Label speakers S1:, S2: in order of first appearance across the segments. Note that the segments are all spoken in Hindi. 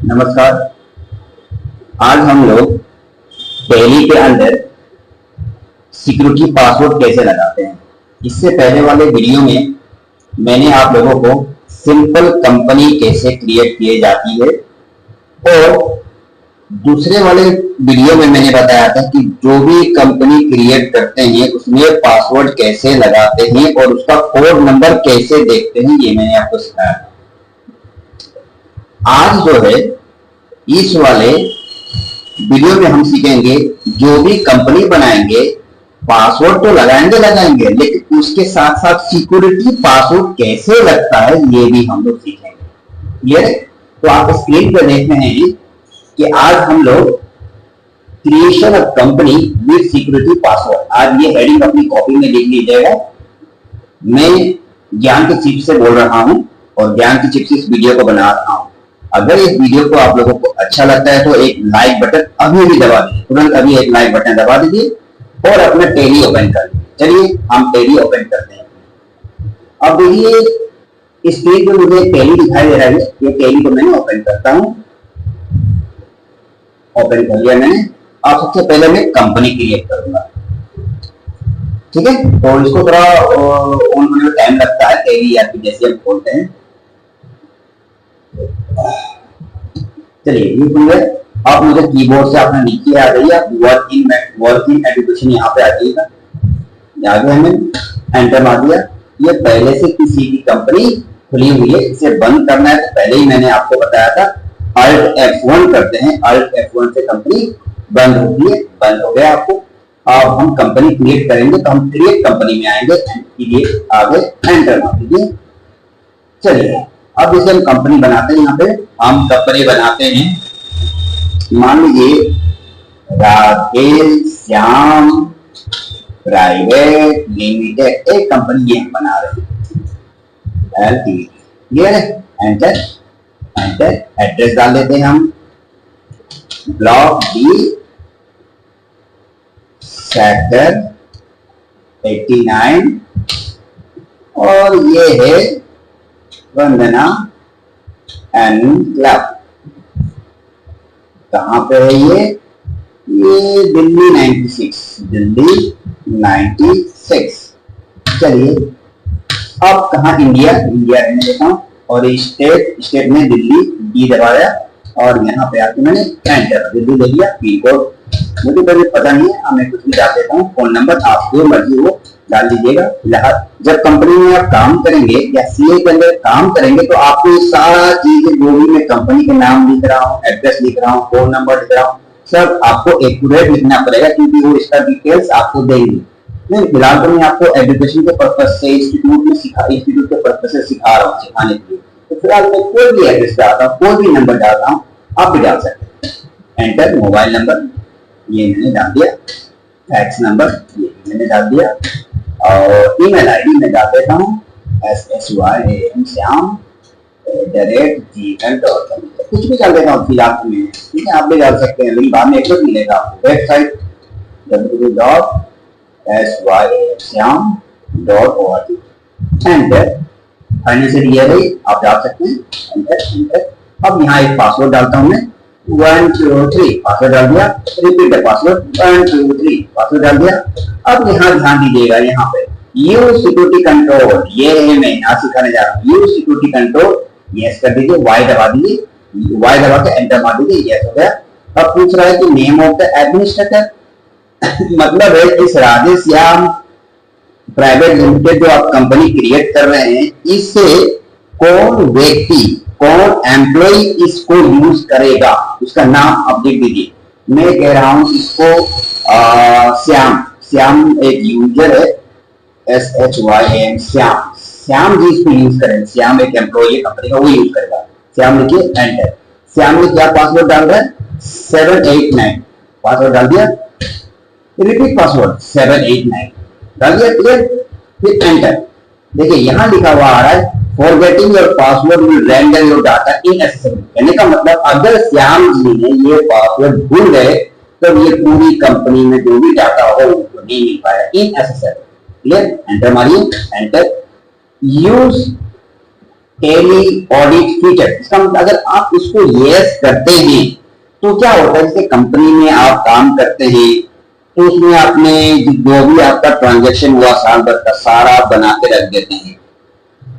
S1: नमस्कार। आज हम लोग टैली के अंदर सिक्योरिटी पासवर्ड कैसे लगाते हैं। इससे पहले वाले वीडियो में मैंने आप लोगों को सिंपल कंपनी कैसे क्रिएट किए जाती है और दूसरे वाले वीडियो में मैंने बताया था कि जो भी कंपनी क्रिएट करते हैं उसमें पासवर्ड कैसे लगाते हैं और उसका कोड नंबर कैसे देखते हैं, ये मैंने आपको सिखाया था। आज जो है इस वाले वीडियो में हम सीखेंगे जो भी कंपनी बनाएंगे पासवर्ड तो लगाएंगे लेकिन उसके साथ साथ सिक्योरिटी पासवर्ड कैसे लगता है ये भी हम लोग सीखेंगे। ये तो आप स्क्रीन पर देख रहे हैं कि आज हम लोग creation of company with security password, आज ये हेडिंग अपनी कॉपी में लिख लीजिएगा। मैं ज्ञान के चिप से बोल रहा हूं और ज्ञान की चिप से इस वीडियो को बना रहा हूं। अगर इस वीडियो को आप लोगों को अच्छा लगता है तो एक लाइक बटन अभी भी दबा दीजिए, तुरंत अभी एक लाइक बटन दबा दीजिए और अपना टैली ओपन कर लीजिए। चलिए हम टैली ओपन करते हैं। अब देखिए इस पेज में मुझे टैली दिखाई दे रहा है, ये टैली को मैंने ओपन करता हूं। ओपन कर लिया मैंने। अब सबसे पहले मैं कंपनी क्रिएट करूंगा, ठीक है। तो इसको थोड़ा ऑन होने में टाइम लगता है, टैली या जैसे हम खोलते हैं। चलिए ये खुल गए। आप मुझे कीबोर्ड से अपना नीचे आ जाइए, आप वर्किंग एजुकेशन यहाँ पे आ जाइएगा। आगे हमने एंटर मार दिया। ये पहले से किसी की कंपनी खुली हुई है, इसे बंद करना है तो पहले ही मैंने आपको बताया था Alt F1 करते हैं। Alt F1 से कंपनी बंद होती है, बंद हो गया आपको। अब हम कंपनी क्रिएट करेंगे तो हम क्रिएट कंपनी में आएंगे, आगे एंटर मार दीजिए। चलिए अब जैसे हम कंपनी बनाते हैं, यहाँ पे हम कंपनी बनाते हैं, मान लीजिए राकेश श्याम प्राइवेट लिमिटेड, एक कंपनी ये हम बना रहे हैं LTD। क्लियर है? Enter enter. एड्रेस डाल देते हैं हम, ब्लॉक डी सेक्टर 89 और ये है वंदना एनक्लेव। कहाँ पे है ये दिल्ली 96, दिल्ली 96। चलिए अब कहाँ, इंडिया रहने देता हूँ और स्टेट में दिल्ली डी दबाया और यहाँ पे आके मैंने एंटर, दिल्ली ले लिया। पिन कोड मुझे कभी पता नहीं है, मैं कुछ भी डाल देता हूँ। फोन नंबर आप जो मर्जी हो डाल दीजिएगा। फिलहाल जब कंपनी में आप काम करेंगे या सीए के अंदर काम करेंगे तो आपको ये सारा चीज, जो भी मैं कंपनी के नाम लिख रहा हूँ, एड्रेस लिख रहा हूँ, फोन नंबर लिख रहा हूँ, सब आपको एक्यूरेट लिखना पड़ेगा क्योंकि वो इसका डिटेल्स आपको देंगे। नहीं, फिलहाल तो मैं आपको एजुकेशन के पर्पज से इंस्टीट्यूट के पर्पज से सिखा रहा हूँ, सिखाने के लिए। तो फिलहाल मैं कोई भी एड्रेस डालता हूँ, कोई भी नंबर डालता हूँ, आप भी डाल सकते हैं। एंटर। मोबाइल नंबर ये मैंने डाल दिया, फैक्स नंबर ये मैंने डाल दिया और ईमेल आईडी में डाल देता हूँ syam@gmail.com। कुछ भी डाल देता हूँ फिलहाल में, ठीक है। आप भी डाल सकते हैं लेकिन बाद में एड्रेस मिलेगा आपको। Website www.syam.org। Enter. Financial year है आप डाल सकते हैं। Enter enter. अब यहाँ एक पासवर्ड डालता हूँ मैं, 1 2 3 पासवर्ड डाल दिया। रिपीट द पासवर्ड, 1 2 3 पासवर्ड डाल दिया। अब यहाँ ध्यान दीजिएगा, यहाँ पे यूज सिक्योरिटी कंट्रोल, ये है मैं यहाँ सिखाने जा रहा हूँ। यूज सिक्योरिटी कंट्रोल यस कर दीजिए, वाई दबा दीजिए, वाई दबा के एंटर मार दीजिए, यस हो गया। अब पूछ रहा है कि नेम ऑफ द एडमिनिस्ट्रेटर मतलब है इस राजेश श्याम प्राइवेट लिमिटेड जो आप कंपनी क्रिएट कर रहे हैं, इससे कौन व्यक्ति, कौन एम्प्लॉय इसको यूज करेगा, उसका नाम आप लिख दीजिए। मैं कह रहा हूं इसको श्याम एक यूजर है, SHYAM श्याम जी इसको यूज करेंगे। श्याम एक एम्प्लॉय कंपनी का, वो यूज करेगा। श्याम लिखिए, एंटर। श्याम ने क्या पासवर्ड डाल रहा है, 789 पासवर्ड डाल दिया। रिपीट पासवर्ड 789 डाल दिया, क्लियर। फिर एंटर। देखिए यहां लिखा हुआ आ रहा है forgetting your password will render your data inaccessible. कहने का मतलब अगर श्याम जी ने ये पासवर्ड भूल गए तो ये पूरी कंपनी में जो भी डाटा होगा उनको नहीं मिल पाएगा, इनएक्सेसिबल। क्लियर। एंटर मारिए, enter. Use tele audit feature, इसका मतलब अगर आप इसको यस करते हैं तो क्या होता है, जैसे कंपनी में आप काम करते हैं तो उसमें आपने जो भी आपका ट्रांजैक्शन हुआ साल भर का सारा आप बना के रख देते हैं,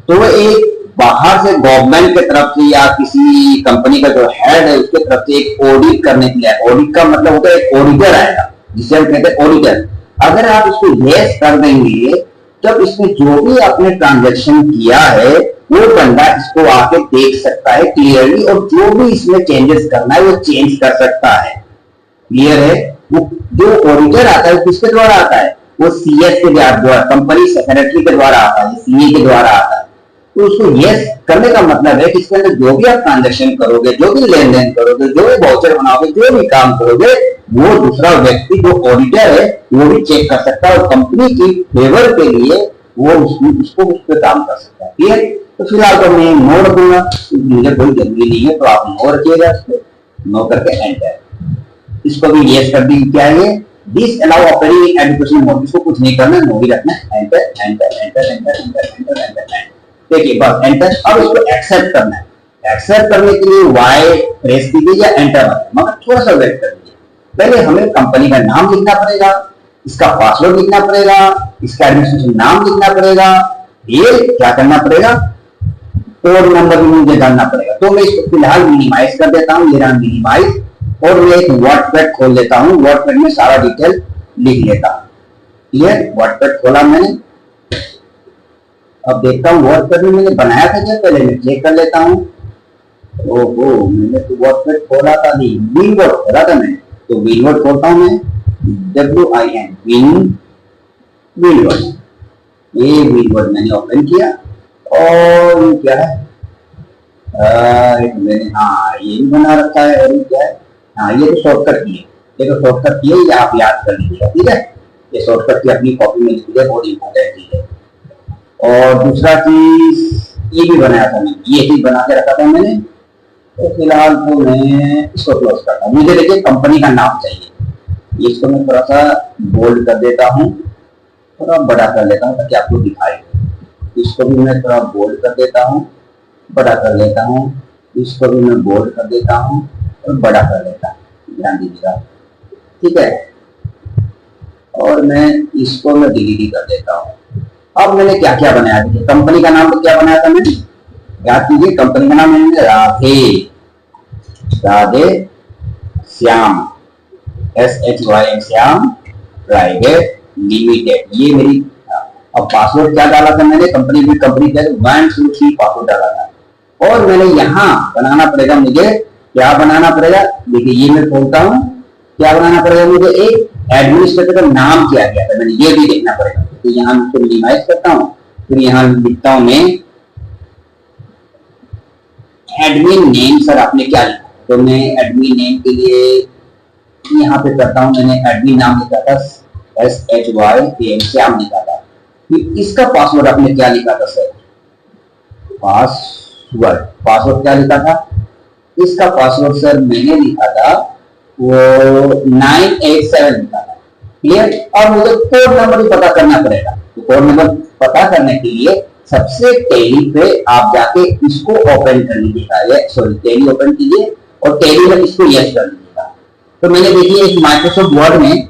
S1: तो वो एक बाहर से गवर्नमेंट की तरफ से या किसी कंपनी का जो हेड है उसके तरफ से एक ऑडिट करने के लिए, ऑडिट का मतलब होता है एक ऑडिटर आएगा जिसे हम कहते हैं ऑडिटर। अगर आप इसको यस कर देंगे तब इसमें जो भी आपने ट्रांजैक्शन किया है वो बंदा इसको आके देख सकता है क्लियरली, और जो भी इसमें चेंजेस करना है वो चेंज कर सकता है। क्लियर है? वो जो ऑडिटर आता है किसके द्वारा आता है, वो सीएस के द्वारा, कंपनी सेक्रेटरी के द्वारा आता है, सीए के द्वारा आता है। तो उसको यस करने का मतलब है कि इसके अंदर जो भी आप ट्रांजेक्शन करोगे, जो भी लेन देन करोगे, जो भी वाउचर बनाओगे, जो भी काम करोगे, वो दूसरा व्यक्ति जो ऑडिटर है वो भी चेक कर सकता है और कंपनी की फेवर के लिए वो उसको उस पर काम कर सकता है। क्लियर? तो फिलहाल तो मैं नो रखूंगा, मुझे कोई जरूरी नहीं है, तो आप नो रखिएगा, नो करके एंटर। इसको भी यस कर दी, क्या है this allow operating education mode, इसको कुछ नहीं करना, नो ही रखना, enter enter enter enter enter enter enter. देखिए बस एंटर। अब इसको एक्सेप्ट करना है, एक्सेप्ट करने के लिए वाई प्रेस कीजिए या एंटर, मगर थोड़ा सा वेट कर लीजिए। पहले हमें कंपनी का नाम लिखना पड़ेगा, इसका पासवर्ड लिखना पड़ेगा, इसका एडमिनिस्ट्रेशन नाम लिखना पड़ेगा, ये क्या करना पड़ेगा, कोड नंबर भी मुझे जानना पड़ेगा। तो मैं इसको फिलहाल मिनिमाइज कर देता हूँ, ये रहा मिनिमाइज, और मैं एक वर्डपैड खोल लेता हूँ, वर्डपैड में सारा डिटेल लिख लेता हूँ। क्लियर? वर्डपैड खोला मैंने, अब देखता हूँ वर्डपैड में मैंने बनाया था क्या, पहले मैं चेक कर लेता हूँ। ओहो, मैंने तो वर्डपैड खोला था नहीं, विनवर्ड खोला था मैंने, तो विनवर्ड खोलता हूँ मैं, WIN विनवर्ड, ये विनवर्ड मैंने ओपन किया, और क्या है मैंने, हाँ ये भी बना रखा है, और क्या है, हाँ ये तो शॉर्टकट की है, ये तो शॉर्टकट की है, ये आप याद कर लीजिएगा। ठीक है, ये शॉर्टकट की अपनी कॉपी में लिख लीजिए, बहुत इंपॉर्टेंट चीज है। और दूसरा चीज ये भी बनाया था मैंने, ये चीज बना के रखा था मैंने, तो फिलहाल तो मैं इसको क्लोज करता हूँ। मुझे देखिए कंपनी का नाम चाहिए, इसको मैं थोड़ा सा बोल्ड कर देता हूँ, थोड़ा बड़ा कर लेता हूँ ताकि आपको दिखाए। इसको भी मैं थोड़ा बोल्ड कर देता हूँ, बड़ा कर लेता हूँ, इसको भी मैं बोल्ड कर देता हूँ और बड़ा कर लेता हूँ, ध्यान दीजिएगा। ठीक है, और मैं इसको मैं डिलीट कर देता हूँ। अब मैंने क्या क्या बनाया, देखिए कंपनी का नाम तो क्या बनाया था मैंने, याद कीजिए, कंपनी का नाम मैंने Radhe, Radhe Shyam, SHYM Shyam private limited, ये मेरी। अब पासवर्ड क्या डाला था मैंने, कंपनी में कंपनी का 1 2 3 पासवर्ड डाला था, और मैंने यहाँ बनाना पड़ेगा, मुझे क्या बनाना पड़ेगा, देखिए ये मैं खोलता हूँ, क्या बनाना पड़ेगा मुझे, एक एडमिनिस्ट्रेटर का नाम क्या गया था मैंने, ये भी देखना पड़ेगा। तो यहाँ मैं मिनिमाइज करता हूँ, फिर यहाँ लिखता हूँ मैं एडमिन नेम, सर आपने क्या लिखा, तो मैं एडमिन नेम के लिए यहाँ पे करता हूँ, मैंने एडमिन नाम लिखा था SHYM श्याम लिखा था। फिर इसका पासवर्ड आपने क्या लिखा था सर, पासवर्ड, पासवर्ड क्या लिखा था, इसका पासवर्ड सर मैंने लिखा था वो 987 लिखा था। क्लियर? और मुझे कोड नंबर भी पता करना पड़ेगा, तो कोड नंबर पता करने के लिए सबसे टैली पे आप जाके इसको ओपन कर लीजिएगा, सॉरी टैली ओपन कीजिए और टैली में इसको यस कर लीजिएगा। तो मैंने देखिए इस माइक्रोसॉफ्ट वर्ड में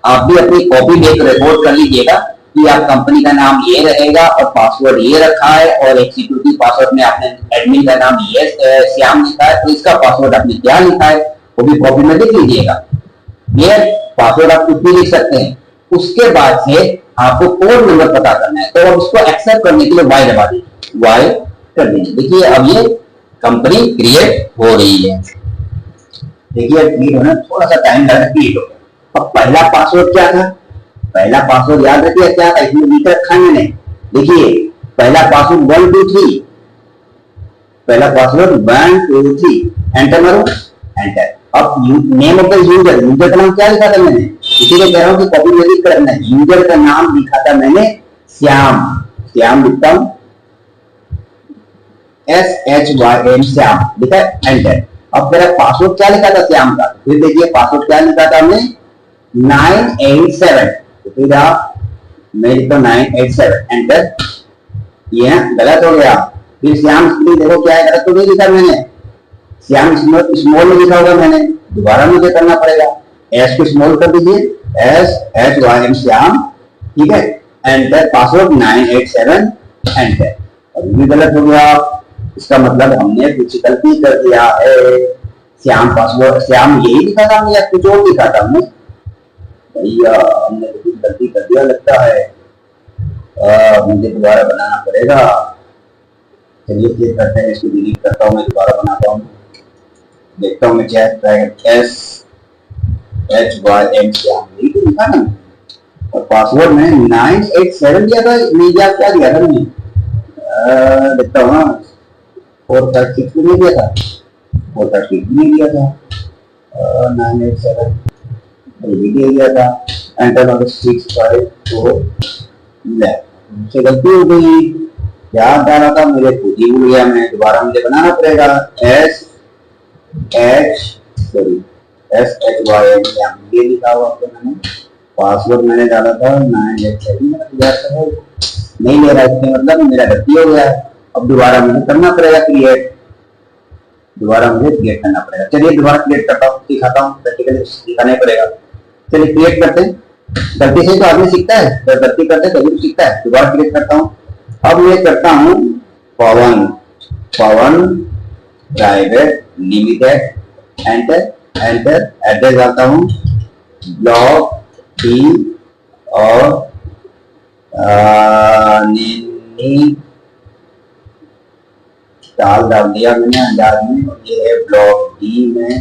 S1: आप भी अपनी कॉपी देख रिकॉर्ड कर लीजिएगा कि आप कंपनी का नाम ये रहेगा और पासवर्ड ये रखा है, और एग्जीक्यूटिव पासवर्ड में आपने एडमिन का नाम ये श्याम लिखा है, तो इसका पासवर्ड आपने क्या लिखा है वो भी कॉपी में लिख लीजिएगा। ये पासवर्ड आप कुछ भी लिख सकते हैं। उसके बाद से आपको कोड नंबर पता करना है, तो अब इसको एक्सेप्ट करने के लिए वाई दबा दीजिए, वाई कर दीजिए। देखिए अब ये कंपनी क्रिएट हो रही है, देखिए क्रिएट होने थोड़ा सा टाइम लगा, क्रिएट हो गया। अब पहला पासवर्ड क्या था, पहला पासवर्ड याद रखिए क्या था, इसमें लिख रखा है मैंने, देखिए पहला पासवर्ड 1 2 3, पहला पासवर्ड 1 2 3, एंटर मारो, एंटर। अब name of the user, user का नाम क्या लिखा था मैंने, इसीलिए कह रहा हूं कि कॉपी में लिख कर रखना है। यूजर का नाम लिखा था मैंने श्याम, श्याम लिखता हूं SHYM श्याम, लिखा एंटर। अब मेरा पासवर्ड क्या लिखा था श्याम का, फिर देखिए पासवर्ड क्या लिखा था हमने 987, तो फिर आप मैं लिखता हूं 987, एंटर। ये गलत हो गया, फिर श्याम स्पेलिंग देखो क्या है, गलत तो नहीं लिखा मैंने, श्याम स्मॉल में लिखा होगा मैंने, दोबारा मुझे करना पड़ेगा, एस को स्मॉल कर दीजिए, SHYM श्याम, ठीक है, एंटर, पासवर्ड 987, एंटर। अब भी गलत हो गया, इसका मतलब हमने कुछ गलती कर दिया है। श्याम पासवर्ड, श्याम यही लिखा था हमने या कुछ और लिखा था हमने? भैया हमने तो कुछ गलती कर दिया लगता है, मुझे दोबारा बनाना पड़ेगा। चलिए चेक करते हैं, इसको डिलीट करता हूँ, मैं दोबारा बनाता हूँ, देखता हूँ मैं चेक, SHYM श्याम यही तो लिखा ना, और पासवर्ड मैंने 987 दिया था, मीडिया क्या दिया था मैंने, देखता हूँ, 436 नहीं दिया था, 436 नहीं दिया था, 987 भी दे दिया था, एंटर ऑफ 654 मुझसे गलती हो गई, याद डाला था मुझे, खुद ही भूल गया मैं, दोबारा मुझे बनाना पड़ेगा। SHYM ये लिखा हुआ तो मैंने, पासवर्ड मैंने डाला था 987, नहीं ले रहा, इसका मतलब मेरा गलती हो गया है। अब दोबारा मुझे करना पड़ेगा क्रिएट, दोबारा मुझे क्रिएट करना पड़ेगा। चलिए दोबारा क्रिएट करता हूँ, दिखाता हूँ, प्रैक्टिकली दिखाना पड़ेगा। चलिए क्रिएट करते हैं, गलती से तो आदमी सीखता है, जब गलती करते हैं तभी सीखता है। दोबारा क्रिएट करता हूँ, अब मैं करता हूँ पवन प्राइवेट लिमिटेड, एंटर, एड्रेस डालता हूँ ब्लॉक टी और डाल दिया मैंने अंदाज में, ये है ब्लॉक डी में,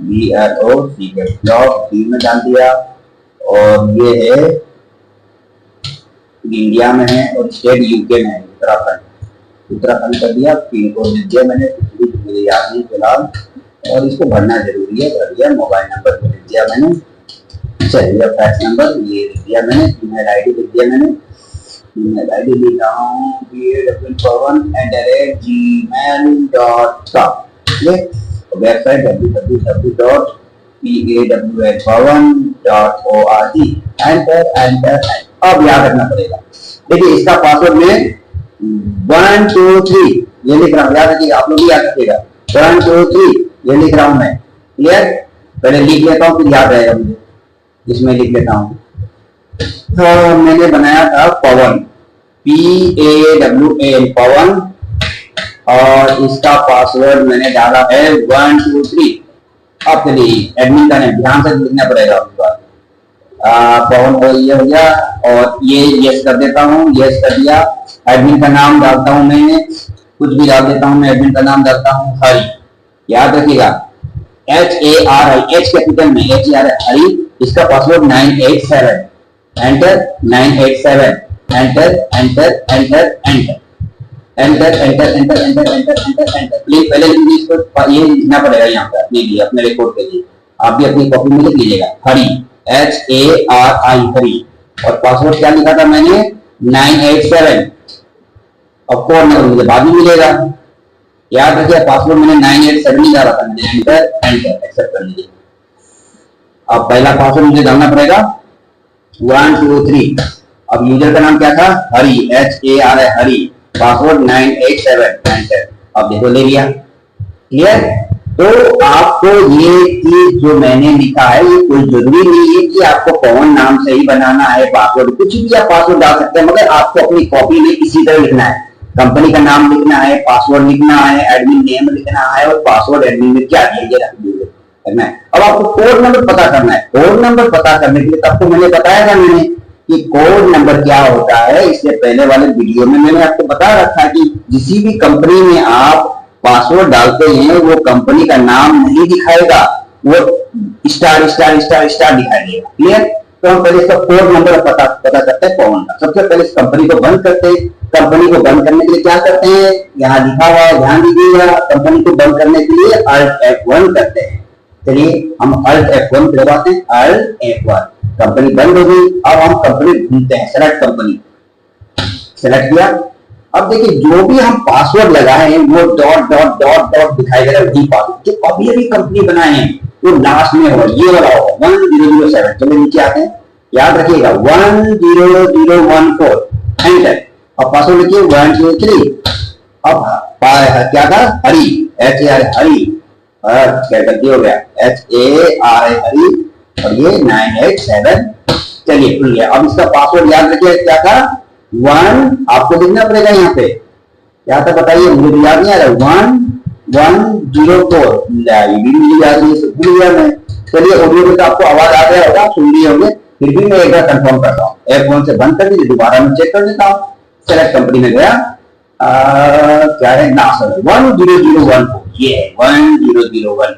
S1: BLOC के ब्लॉक डी में डाल दिया, और ये है इंडिया में है और स्टेट यूके में है, उत्तराखंड कर दिया, पिन कोड दे दिया मैंने, मुझे याद नहीं फिलहाल, और इसको भरना जरूरी है, भर दिया, मोबाइल नंबर को लिख दिया मैंने, चलिए फैक्स नंबर ये लिख दिया मैंने, ईमेल आईडी लिख दिया मैंने, ईमेल आईडी लिख रहा हूँ pawn@gmail.com, वेबसाइट www.pawn.org, एंटर। अब याद रखना पड़ेगा, देखिए इसका पासवर्ड में 1 2 3 ये लिख रहा हूँ, याद रखिएगा, आप लोग भी याद रखिएगा, 1 2 3 ये लिख रहा हूँ मैं, क्लियर, पहले लिख लेता हूँ फिर याद रहेगा मुझे, इसमें लिख लेता हूँ। तो मैंने बनाया था पवन, PAWN पवन, और इसका पासवर्ड मैंने डाला है 1 2 3। अब चलिए एडमिन का नेम ध्यान से लिखना पड़ेगा आपको, पवन ये हो गया, और ये यस कर देता हूँ, यस कर दिया, एडमिन का नाम डालता हूँ मैं, कुछ भी डाल देता हूँ मैं, एडमिन का नाम डालता हूँ हरी, याद रखिएगा HARI, H कैपिटल में HARI, हरी, इसका पासवर्ड 987, एंटर, 987, एंटर, प्लीज पहले इसको ये लिखना पड़ेगा यहाँ पे अपने लिए, अपने रिकॉर्ड के लिए, आप भी अपनी कॉपी में लिख लीजिएगा, हरी, HARI हरी, और पासवर्ड क्या लिखा था मैंने 987, और कोड नंबर मुझे बाद में मिलेगा, याद रखिए पासवर्ड मैंने 987 डाला था, एंटर, एक्सेप्ट कर लीजिए। अब पहला पासवर्ड मुझे डालना पड़ेगा 1 2 3, अब यूजर का नाम क्या था, हरी, HARI हरी, पासवर्ड 987, एंटर। अब देखो ले लिया, क्लियर। तो आपको ये चीज जो मैंने लिखा है ये कोई जरूरी नहीं है कि आपको पवन नाम से ही बनाना है पासवर्ड, कुछ भी आप पासवर्ड डाल सकते हैं, मगर आपको अपनी कॉपी में इसी तरह लिखना है, कंपनी का नाम लिखना है, पासवर्ड लिखना है, एडमिन नेम लिखना है, और पासवर्ड एडमिन में क्या दिया करना है। अब आपको कोड नंबर पता करना है, कोड नंबर पता करने के लिए तब तो मैंने बताया था मैंने कि कोड नंबर क्या होता है, इससे पहले वाले वीडियो में मैंने आपको बता रखा कि किसी भी कंपनी में आप पासवर्ड डालते हैं वो कंपनी का नाम नहीं दिखाएगा, वो स्टार स्टार स्टार स्टार दिखाई देगा, क्लियर। तो हम पहले इसका कोड नंबर पता करते हैं पवन का। सबसे पहले इस कंपनी को बंद करते हैं। कंपनी को बंद करने के लिए क्या करते हैं, यहाँ लिखा हुआ है ध्यान दीजिएगा, कंपनी को बंद करने के लिए Alt F1 करते हैं। चलिए हम Alt F1 दबाते हैं, Alt F1, कंपनी बंद हो गई। अब हम कंपनी ढूंढते हैं, सेलेक्ट कंपनी, सेलेक्ट किया। अब देखिए जो भी हम पासवर्ड लगाए हैं वो डॉट डॉट डॉट डॉट दिखाई दे रहा है, जो अभी अभी कंपनी बनाए हैं वो लास्ट में होगा, ये वाला होगा 1007। चलिए नीचे आते हैं, याद रखिएगा 10014, एंटर। अब पासवर्ड लिखिए 123, अब क्या था, हरी, एच ए आर हरी, क्या गलती हो गया, एच ए आर हरी, और ये 987, चलिए खुल गया। अब इसका पासवर्ड याद रखिए, क्या था, 1, आपको देखना पड़ेगा यहाँ पे क्या था बताइए, मुझे याद नहीं आ रहा, 1104, ये भी मुझे याद नहीं, भूल गया मैं। चलिए ऑडियो में तो आपको आवाज आ गया होगा, सुन लिए होंगे, फिर भी मैं एक बार कंफर्म करता हूँ, F1 से बंद कर दीजिए, दोबारा मैं चेक कर देता हूँ। सेलेक्ट कंपनी में गया, क्या है, नासर 10014, ये है 10014।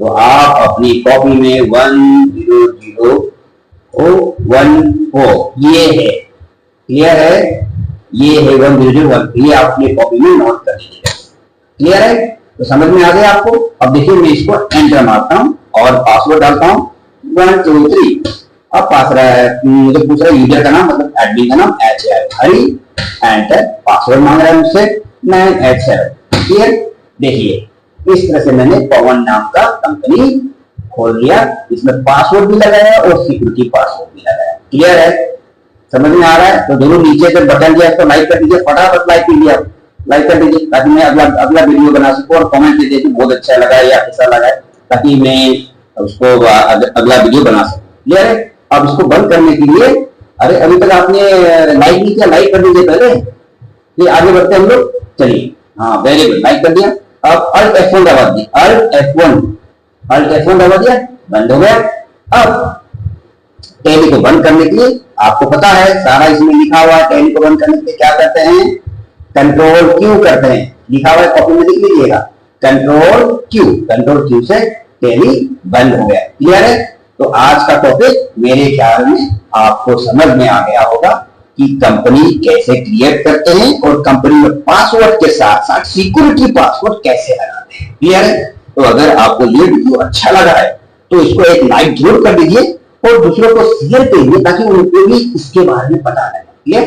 S1: तो आप अपनी कॉपी में 10014 ये है, क्लियर है, ये है 10014, ये आप अपनी कॉपी में नोट कर लीजिएगा। क्लियर है, तो समझ में आ गया आपको। अब देखिए मैं इसको एंटर मारता हूं और पासवर्ड डालता हूं 1 2 3। अब पास रहा है, मुझे पूछ रहा है यूजर का नाम, मतलब एडमिन का नाम H A Hari, enter, password मांग रहा है मुझसे 987। क्लियर, देखिए इस तरह से मैंने पवन नाम का कंपनी खोल लिया, इसमें पासवर्ड भी लगाया और सिक्योरिटी पासवर्ड भी लगाया। क्लियर है, समझ में आ रहा है। तो दोनों नीचे जब बटन दिया इसको लाइक कर दीजिए, फटाफट लाइक कीजिए, लाइक कर दीजिए ताकि मैं अगला वीडियो बना सकूं, और कमेंट दीजिए कि बहुत अच्छा लगा या कैसा लगा, ताकि मैं उसको अगला वीडियो बना सकूं। क्लियर है। अब इसको बंद करने के लिए, अरे अभी तक आपने लाइक नहीं किया, लाइक कर दीजिए पहले, ये आगे बढ़ते हम लोग। चलिए, हाँ वेरी गुड, लाइक कर दिया। अब अल्ट F1 दबा दिया, अल्ट F1 दबा दिया, बंद हो गया। अब टैली को बंद करने के लिए आपको पता है सारा इसमें लिखा हुआ है, टैली को बंद करने के लिए क्या करते हैं, कंट्रोल क्यू करते हैं, लिखा हुआ है कॉपी में लिख लीजिएगा, कंट्रोल क्यू से टैली बंद हो गया। क्लियर है। तो आज का टॉपिक मेरे ख्याल में आपको समझ में आ गया होगा कि कंपनी कैसे क्रिएट करते हैं और कंपनी में पासवर्ड के साथ साथ सिक्योरिटी पासवर्ड कैसे लगाते हैं। क्लियर है। तो अगर आपको ये वीडियो अच्छा लगा है तो इसको एक लाइक जरूर कर दीजिए और दूसरों को शेयर कीजिए ताकि उनको भी इसके बारे में पता लगे। क्लियर।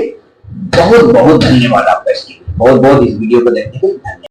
S1: बहुत बहुत धन्यवाद आपका, इसके बहुत बहुत इस वीडियो को देखने के लिए।